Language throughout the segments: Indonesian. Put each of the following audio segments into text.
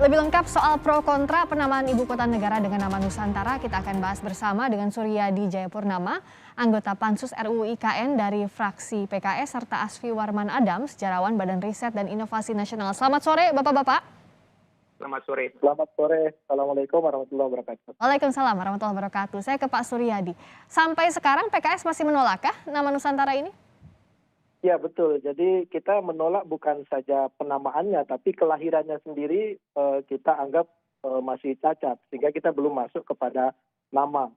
Lebih lengkap soal pro kontra penamaan ibu kota negara dengan nama Nusantara, kita akan bahas bersama dengan Suryadi Jayapurnama, anggota Pansus RUU IKN dari fraksi PKS, serta Asfi Warman Adam, sejarawan Badan Riset dan Inovasi Nasional. Selamat sore Bapak-Bapak. Selamat sore. Selamat sore. Assalamualaikum warahmatullahi wabarakatuh. Waalaikumsalam warahmatullahi wabarakatuh. Saya ke Pak Suryadi. Sampai sekarang PKS masih menolakkah nama Nusantara ini? Ya betul, jadi kita menolak bukan saja penamaannya, tapi kelahirannya sendiri kita anggap masih cacat, sehingga kita belum masuk kepada nama.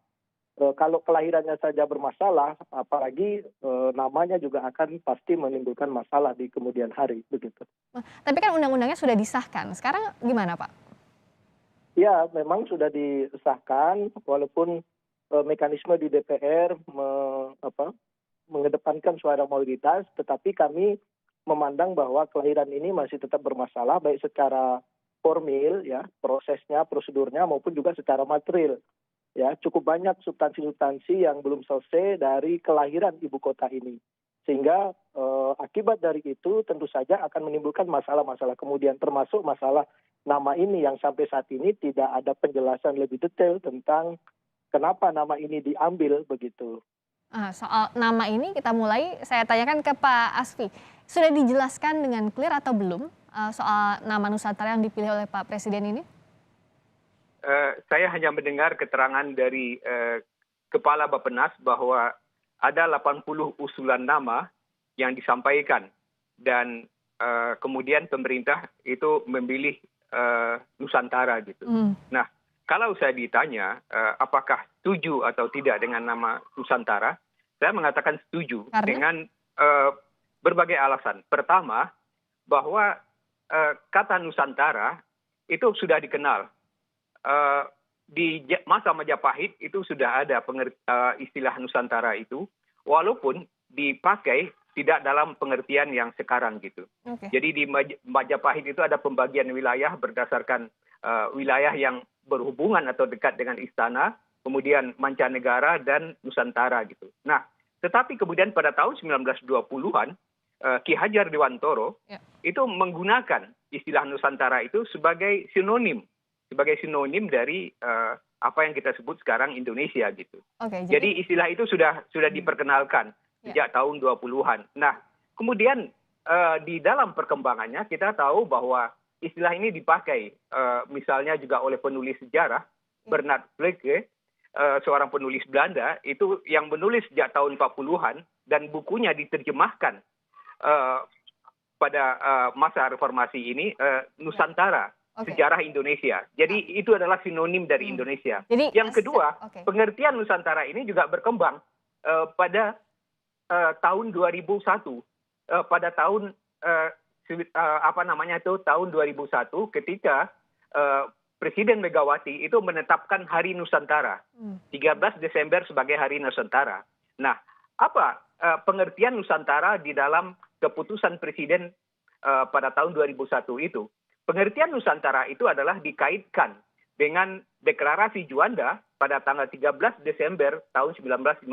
Kalau kelahirannya saja bermasalah, apalagi namanya juga akan pasti menimbulkan masalah di kemudian hari, begitu. Tapi kan undang-undangnya sudah disahkan, sekarang gimana Pak? Ya memang sudah disahkan, walaupun mekanisme di DPR mengedepankan suara mayoritas, tetapi kami memandang bahwa kelahiran ini masih tetap bermasalah, baik secara formil, ya, prosesnya, prosedurnya, maupun juga secara material. Ya, cukup banyak substansi-substansi yang belum selesai dari kelahiran ibu kota ini. Sehingga akibat dari itu tentu saja akan menimbulkan masalah-masalah kemudian, termasuk masalah nama ini yang sampai saat ini tidak ada penjelasan lebih detail tentang kenapa nama ini diambil, begitu. Soal nama ini kita mulai, saya tanyakan ke Pak Asfi. Sudah dijelaskan dengan clear atau belum soal nama Nusantara yang dipilih oleh Pak Presiden ini? Saya hanya mendengar keterangan dari Kepala Bappenas bahwa ada 80 usulan nama yang disampaikan. Dan kemudian pemerintah itu memilih Nusantara gitu. Nah, kalau saya ditanya apakah setuju atau tidak dengan nama Nusantara, saya mengatakan setuju dengan berbagai alasan. Pertama, bahwa kata Nusantara itu sudah dikenal. Di masa Majapahit itu sudah ada istilah Nusantara itu, walaupun dipakai tidak dalam pengertian yang sekarang gitu. Jadi di Majapahit itu ada pembagian wilayah berdasarkan wilayah yang berhubungan atau dekat dengan istana, kemudian mancanegara dan Nusantara gitu. Nah, tetapi kemudian pada tahun 1920-an, Ki Hajar Dewantoro itu menggunakan istilah Nusantara itu sebagai sinonim dari apa yang kita sebut sekarang Indonesia gitu. Jadi istilah itu sudah diperkenalkan sejak tahun 20-an. Nah, kemudian di dalam perkembangannya kita tahu bahwa istilah ini dipakai misalnya juga oleh penulis sejarah Bernard Flekke, seorang penulis Belanda itu yang menulis sejak tahun 40-an dan bukunya diterjemahkan pada masa reformasi ini, Nusantara, sejarah Indonesia. Jadi itu adalah sinonim dari Indonesia. Yang kedua, pengertian Nusantara ini juga berkembang pada tahun 2001, pada tahun tahun 2001 ketika Presiden Megawati itu menetapkan Hari Nusantara, 13 Desember sebagai Hari Nusantara. Nah, apa pengertian Nusantara di dalam keputusan Presiden pada tahun 2001 itu? Pengertian Nusantara itu adalah dikaitkan dengan Deklarasi Juanda pada tanggal 13 Desember tahun 1957.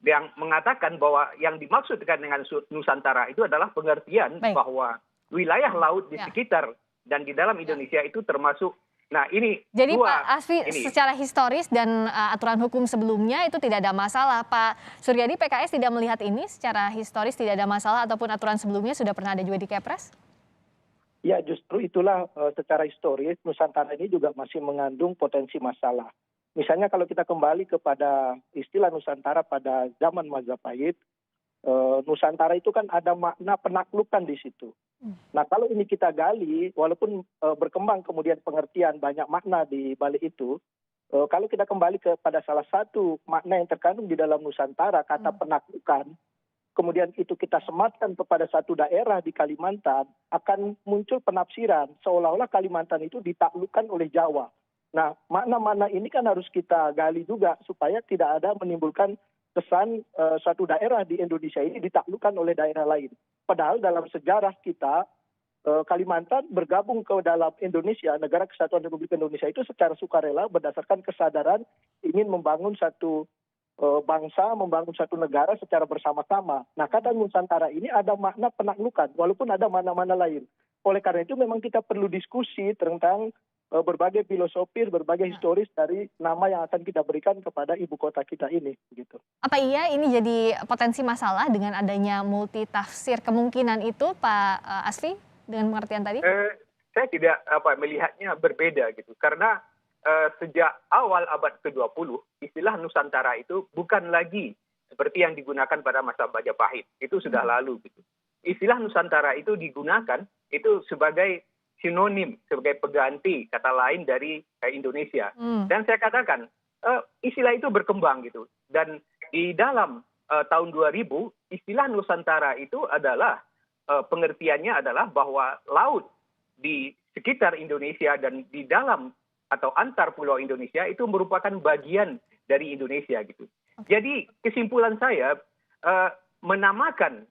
Yang mengatakan bahwa yang dimaksudkan dengan Nusantara itu adalah pengertian bahwa wilayah laut di sekitar dan di dalam Indonesia itu termasuk. Nah ini. Jadi Pak Asfi, secara historis dan aturan hukum sebelumnya itu tidak ada masalah. Pak Suryadi, PKS tidak melihat ini secara historis tidak ada masalah ataupun aturan sebelumnya sudah pernah ada juga di Kepres? Ya justru itulah secara historis Nusantara ini juga masih mengandung potensi masalah. Misalnya kalau kita kembali kepada istilah Nusantara pada zaman Majapahit, Nusantara itu kan ada makna penaklukan di situ. Nah kalau ini kita gali, walaupun berkembang kemudian pengertian banyak makna di balik itu, kalau kita kembali kepada salah satu makna yang terkandung di dalam Nusantara, kata penaklukan, kemudian itu kita sematkan kepada satu daerah di Kalimantan, akan muncul penafsiran seolah-olah Kalimantan itu ditaklukkan oleh Jawa. Nah, makna-makna ini kan harus kita gali juga supaya tidak ada menimbulkan kesan suatu daerah di Indonesia ini ditaklukkan oleh daerah lain. Padahal dalam sejarah kita, Kalimantan bergabung ke dalam Indonesia, Negara Kesatuan Republik Indonesia itu secara sukarela berdasarkan kesadaran ingin membangun satu bangsa, membangun satu negara secara bersama-sama. Nah, kata Nusantara ini ada makna penaklukan, walaupun ada mana-mana lain. oleh karena itu memang kita perlu diskusi tentang berbagai filosofi, berbagai historis dari nama yang akan kita berikan kepada ibu kota kita ini, gitu. Apa iya ini jadi potensi masalah dengan adanya multitafsir kemungkinan itu, Pak Asfi, dengan pengertian tadi? Saya tidak melihatnya berbeda gitu, karena sejak awal abad ke-20 istilah Nusantara itu bukan lagi seperti yang digunakan pada masa Majapahit, itu sudah lalu gitu. Istilah Nusantara itu digunakan itu sebagai sinonim, sebagai pengganti kata lain dari Indonesia. Dan saya katakan istilah itu berkembang gitu. Dan di dalam tahun 2000 istilah Nusantara itu adalah pengertiannya adalah bahwa laut di sekitar Indonesia dan di dalam atau antar pulau Indonesia itu merupakan bagian dari Indonesia gitu. Jadi kesimpulan saya menamakan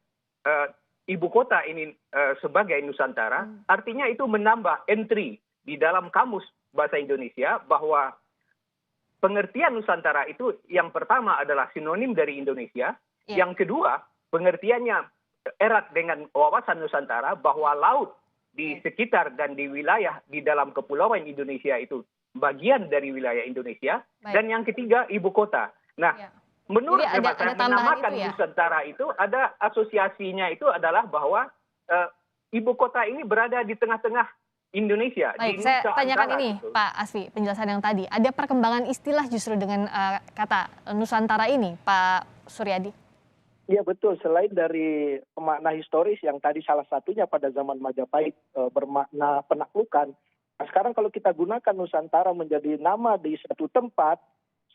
ibu kota ini sebagai Nusantara, artinya itu menambah entry di dalam kamus bahasa Indonesia bahwa pengertian Nusantara itu yang pertama adalah sinonim dari Indonesia, yang kedua pengertiannya erat dengan wawasan Nusantara bahwa laut di sekitar dan di wilayah di dalam kepulauan Indonesia itu bagian dari wilayah Indonesia, dan yang ketiga ibu kota. Nah, menurut saya menamakan Nusantara itu ada asosiasinya itu adalah bahwa ibu kota ini berada di tengah-tengah Indonesia. Baik, saya tanyakan ini gitu. Pak Asfi, penjelasan yang tadi. Ada perkembangan istilah justru dengan kata Nusantara ini, Pak Suryadi? Iya betul, selain dari makna historis yang tadi salah satunya pada zaman Majapahit bermakna penaklukan, nah sekarang kalau kita gunakan Nusantara menjadi nama di satu tempat,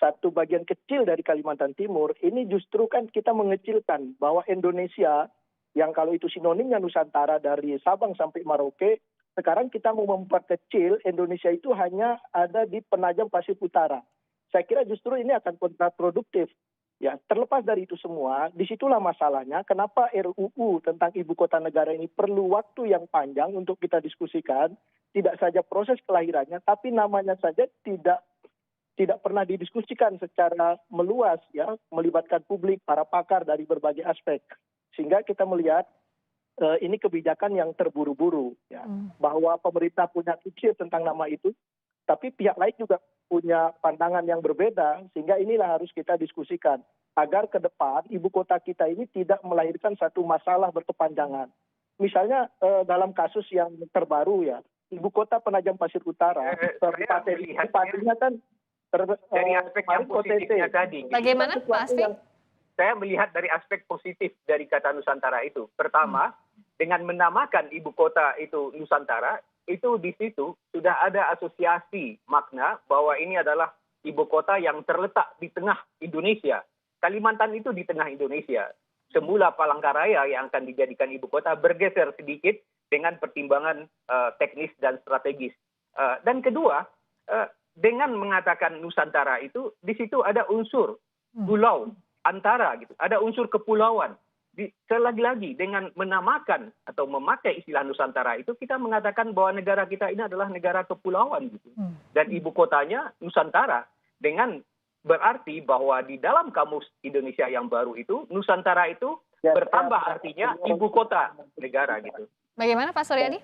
satu bagian kecil dari Kalimantan Timur, ini justru kan kita mengecilkan bahwa Indonesia, yang kalau itu sinonimnya Nusantara dari Sabang sampai Merauke, sekarang kita mau memperkecil Indonesia itu hanya ada di Penajam Pasir Utara. Saya kira justru ini akan kontraproduktif. Ya, terlepas dari itu semua, disitulah masalahnya kenapa RUU tentang ibu kota negara ini perlu waktu yang panjang untuk kita diskusikan, tidak saja proses kelahirannya, tapi namanya saja tidak pernah didiskusikan secara meluas, ya, melibatkan publik, para pakar dari berbagai aspek, sehingga kita melihat ini kebijakan yang terburu-buru, ya, bahwa pemerintah punya visi tentang nama itu, tapi pihak lain juga punya pandangan yang berbeda, sehingga inilah harus kita diskusikan agar ke depan ibu kota kita ini tidak melahirkan satu masalah berkepanjangan. Misalnya dalam kasus yang terbaru, ya, ibu kota Penajam Pasir Utara, tempatnya kan dari aspek yang positifnya tadi. Bagaimana Pak Asfi? Saya melihat dari aspek positif dari kata Nusantara itu. Pertama, dengan menamakan ibu kota itu Nusantara, itu di situ sudah ada asosiasi makna bahwa ini adalah ibu kota yang terletak di tengah Indonesia. Kalimantan itu di tengah Indonesia. Semula Palangkaraya yang akan dijadikan ibu kota bergeser sedikit dengan pertimbangan teknis dan strategis. Dan kedua, dengan mengatakan Nusantara itu, di situ ada unsur pulau antara gitu, ada unsur kepulauan. Lagi-lagi dengan menamakan atau memakai istilah Nusantara itu kita mengatakan bahwa negara kita ini adalah negara kepulauan gitu. Dan ibu kotanya Nusantara, dengan berarti bahwa di dalam kamus Indonesia yang baru itu Nusantara itu bertambah artinya ibu kota negara gitu. Bagaimana Pak Suryadi?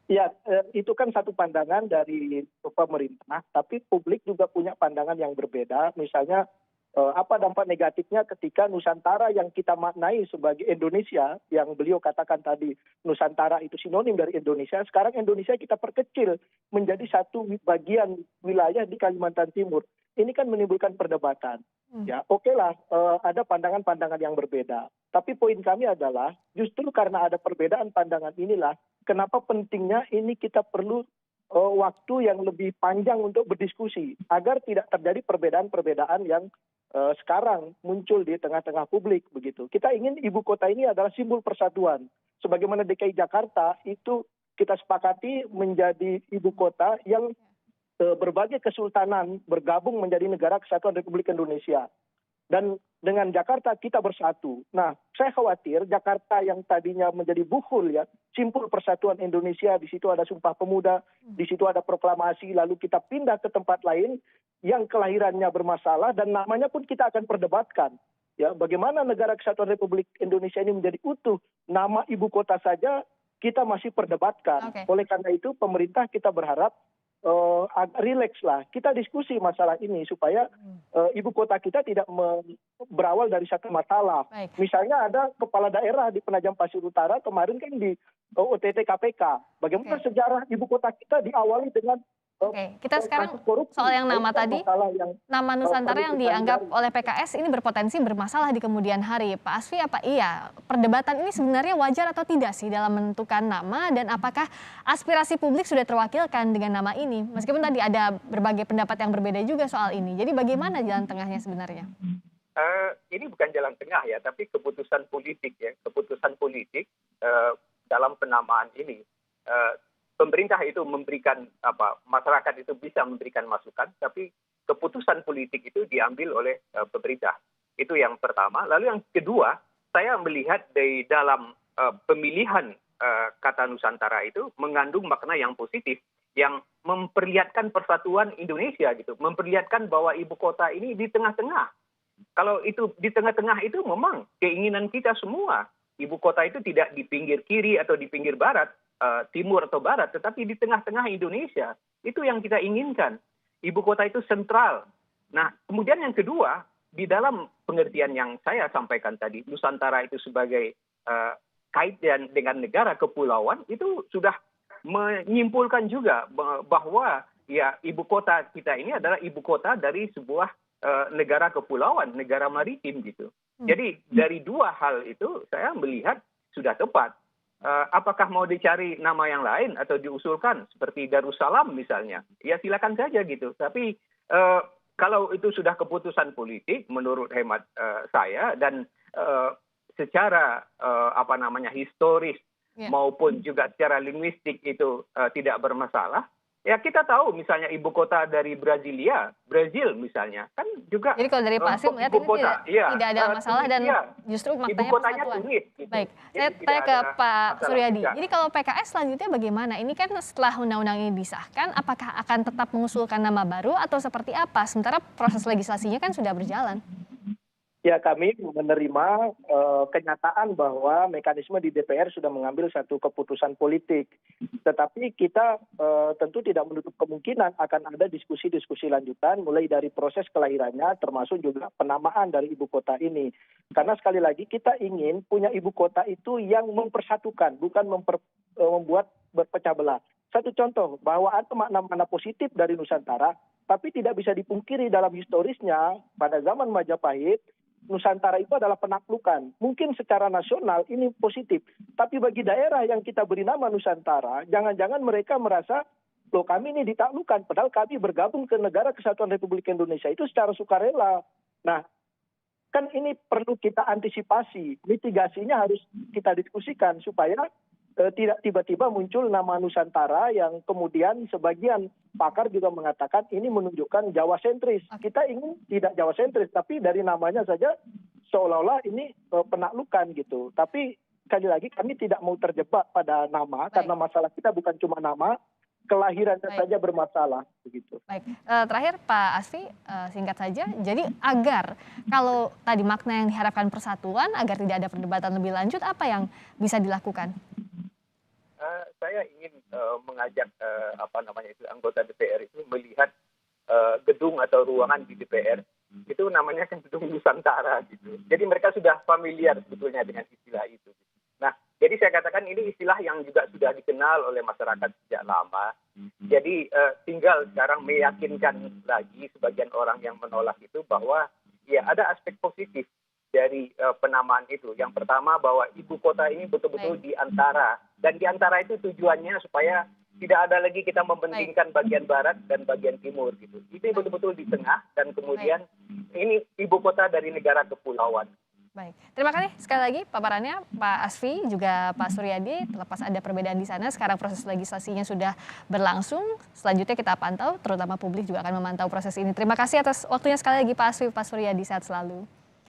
Ya, itu kan satu pandangan dari pemerintah, tapi publik juga punya pandangan yang berbeda. Misalnya apa dampak negatifnya ketika Nusantara yang kita maknai sebagai Indonesia, yang beliau katakan tadi Nusantara itu sinonim dari Indonesia, sekarang Indonesia kita perkecil menjadi satu bagian wilayah di Kalimantan Timur. Ini kan menimbulkan perdebatan. Ya, oke lah, ada pandangan-pandangan yang berbeda. Tapi poin kami adalah justru karena ada perbedaan pandangan inilah kenapa pentingnya ini kita perlu waktu yang lebih panjang untuk berdiskusi agar tidak terjadi perbedaan-perbedaan yang sekarang muncul di tengah-tengah publik begitu. Kita ingin ibu kota ini adalah simbol persatuan. Sebagaimana DKI Jakarta itu kita sepakati menjadi ibu kota yang berbagai kesultanan bergabung menjadi negara kesatuan Republik Indonesia. Dan dengan Jakarta kita bersatu. Nah, saya khawatir Jakarta yang tadinya menjadi buhul, ya, simbol persatuan Indonesia, di situ ada Sumpah Pemuda, di situ ada proklamasi, lalu kita pindah ke tempat lain yang kelahirannya bermasalah dan namanya pun kita akan perdebatkan. Ya, bagaimana negara kesatuan Republik Indonesia ini menjadi utuh, nama ibu kota saja kita masih perdebatkan. Oke. Oleh karena itu pemerintah kita berharap agak rileks lah. Kita diskusi masalah ini supaya ibu kota kita tidak berawal dari satu masalah. Baik. Misalnya ada kepala daerah di Penajam Pasir Utara kemarin kan di OTT KPK. Bagaimana Oke. sejarah ibu kota kita diawali dengan Oke, kita sekarang kasus korupsi. soal yang nama Itu kan tadi, masalah yang nama Nusantara perlu yang kita dianggap hindari. oleh PKS ini berpotensi bermasalah di kemudian hari. Pak Asfi, apa iya perdebatan ini sebenarnya wajar atau tidak sih dalam menentukan nama, dan apakah aspirasi publik sudah terwakilkan dengan nama ini? Meskipun tadi ada berbagai pendapat yang berbeda juga soal ini. Jadi bagaimana jalan tengahnya sebenarnya? Ini bukan jalan tengah ya, tapi keputusan politik ya, keputusan politik dalam penamaan ini. Pemerintah itu memberikan masyarakat itu bisa memberikan masukan, tapi keputusan politik itu diambil oleh pemerintah. Itu yang pertama. Lalu yang kedua, saya melihat di dalam pemilihan kata Nusantara itu mengandung makna yang positif, yang memperlihatkan persatuan Indonesia gitu, memperlihatkan bahwa ibu kota ini di tengah-tengah. Kalau itu di tengah-tengah itu memang keinginan kita semua. Ibu kota itu tidak di pinggir kiri atau di pinggir barat, timur atau barat, tetapi di tengah-tengah Indonesia. Itu yang kita inginkan. Ibu kota itu sentral. Nah, kemudian yang kedua, di dalam pengertian yang saya sampaikan tadi, Nusantara itu sebagai kaitan dengan negara kepulauan, itu sudah menyimpulkan juga bahwa ya ibu kota kita ini adalah ibu kota dari sebuah negara kepulauan, negara maritim gitu. Jadi dari dua hal itu saya melihat sudah tepat. Apakah mau dicari nama yang lain atau diusulkan seperti Darussalam misalnya, ya silakan saja gitu. Tapi kalau itu sudah keputusan politik menurut hemat saya, dan secara historis maupun juga secara linguistik itu tidak bermasalah. Ya kita tahu misalnya ibu kota dari Brazil misalnya, kan juga. Jadi kalau dari Pak Asfi melihat ini tidak ada masalah dan justru ibu maknanya kotanya persatuan. Tunis. Gitu. Baik, Jadi saya tidak tanya ke ada Pak masalah Suryadi. juga. Jadi kalau PKS selanjutnya bagaimana? Ini kan setelah undang-undang ini disahkan, apakah akan tetap mengusulkan nama baru atau seperti apa? Sementara proses legislasinya kan sudah berjalan. Ya, kami menerima kenyataan bahwa mekanisme di DPR sudah mengambil satu keputusan politik. Tetapi kita tentu tidak menutup kemungkinan akan ada diskusi-diskusi lanjutan mulai dari proses kelahirannya termasuk juga penamaan dari ibu kota ini. Karena sekali lagi kita ingin punya ibu kota itu yang mempersatukan, bukan membuat berpecah belah. Satu contoh, bahwa ada makna-makna positif dari Nusantara, tapi tidak bisa dipungkiri dalam historisnya pada zaman Majapahit, Nusantara itu adalah penaklukan. Mungkin secara nasional ini positif. Tapi bagi daerah yang kita beri nama Nusantara, jangan-jangan mereka merasa, loh kami ini ditaklukkan. Padahal kami bergabung ke Negara Kesatuan Republik Indonesia itu secara sukarela. Nah, kan ini perlu kita antisipasi. Mitigasinya harus kita diskusikan supaya tidak tiba-tiba muncul nama Nusantara yang kemudian sebagian pakar juga mengatakan ini menunjukkan Jawa sentris. Kita ingin tidak Jawa sentris, tapi dari namanya saja seolah-olah ini penaklukan gitu. Tapi sekali lagi kami tidak mau terjebak pada nama. Baik. Karena masalah kita bukan cuma nama, kelahirannya saja bermasalah begitu. Baik, terakhir Pak Asfi, singkat saja. Jadi agar kalau tadi makna yang diharapkan persatuan, agar tidak ada perdebatan lebih lanjut, apa yang bisa dilakukan? Saya ingin mengajak anggota DPR itu melihat gedung atau ruangan di DPR itu namanya kan gedung Nusantara gitu. Jadi mereka sudah familiar sebetulnya dengan istilah itu. Nah, jadi saya katakan ini istilah yang juga sudah dikenal oleh masyarakat sejak lama. Jadi tinggal sekarang meyakinkan lagi sebagian orang yang menolak itu bahwa ya ada aspek positif dari penamaan itu. Yang pertama bahwa ibu kota ini betul-betul di antara, dan di antara itu tujuannya supaya tidak ada lagi kita mempentingkan bagian barat dan bagian timur gitu. Ini betul-betul di tengah, dan kemudian ini ibu kota dari negara kepulauan. Baik, terima kasih sekali lagi paparannya Pak Asfi juga Pak Suryadi. Terlepas ada perbedaan di sana, sekarang proses legislasinya sudah berlangsung. Selanjutnya kita pantau, terutama publik juga akan memantau proses ini. Terima kasih atas waktunya sekali lagi Pak Asfi, Pak Suryadi, sehat selalu.